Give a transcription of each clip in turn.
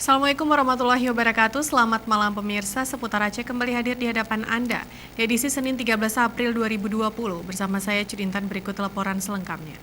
Assalamualaikum warahmatullahi wabarakatuh. Selamat malam pemirsa. Seputar Aceh kembali hadir di hadapan Anda. Di edisi Senin 13 April 2020. Bersama saya Cudintan, berikut laporan selengkapnya.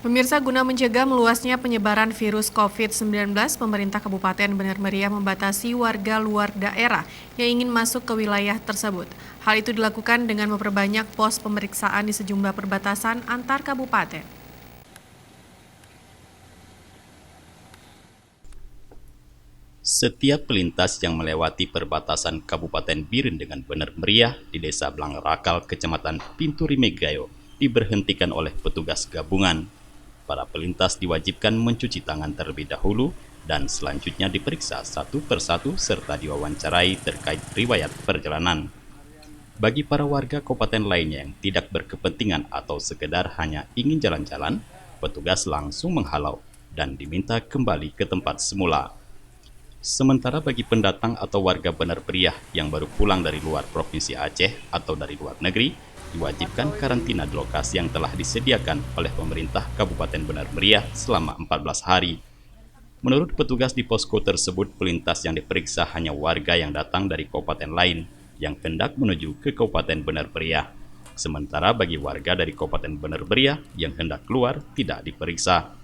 Pemirsa, guna mencegah meluasnya penyebaran virus COVID-19, pemerintah Kabupaten Bener Meriah membatasi warga luar daerah yang ingin masuk ke wilayah tersebut. Hal itu dilakukan dengan memperbanyak pos pemeriksaan di sejumlah perbatasan antar kabupaten. Setiap pelintas yang melewati perbatasan Kabupaten Biren dengan Bener Meriah di Desa Blangrakal, Kecamatan Pinturi Megayo, diberhentikan oleh petugas gabungan. Para pelintas diwajibkan mencuci tangan terlebih dahulu dan selanjutnya diperiksa satu persatu serta diwawancarai terkait riwayat perjalanan. Bagi para warga kabupaten lainnya yang tidak berkepentingan atau sekedar hanya ingin jalan-jalan, petugas langsung menghalau dan diminta kembali ke tempat semula. Sementara bagi pendatang atau warga Bener Meriah yang baru pulang dari luar Provinsi Aceh atau dari luar negeri, diwajibkan karantina di lokasi yang telah disediakan oleh pemerintah Kabupaten Bener Meriah selama 14 hari. Menurut petugas di posko tersebut, pelintas yang diperiksa hanya warga yang datang dari kabupaten lain yang hendak menuju ke Kabupaten Bener Meriah. Sementara bagi warga dari Kabupaten Bener Meriah yang hendak keluar tidak diperiksa.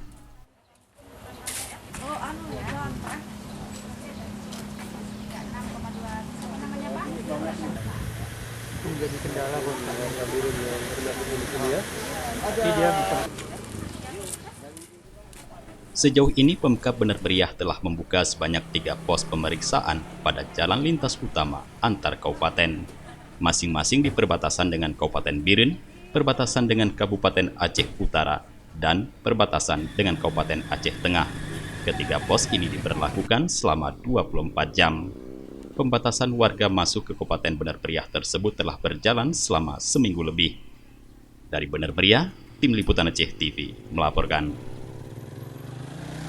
Menjadi kendala buat warga Biren yang bergabung di sini ya. Tapi dia bisa. Sejauh ini Pemkab Bener Meriah telah membuka sebanyak 3 pos pemeriksaan pada jalan lintas utama antar kabupaten, masing-masing di perbatasan dengan Kabupaten Biren, perbatasan dengan Kabupaten Aceh Utara, dan perbatasan dengan Kabupaten Aceh Tengah. Ketiga pos ini diberlakukan selama 24 jam. Pembatasan warga masuk ke Kabupaten Bener Meriah tersebut telah berjalan selama seminggu lebih. Dari Bener Meriah, Tim Liputan Aceh TV melaporkan.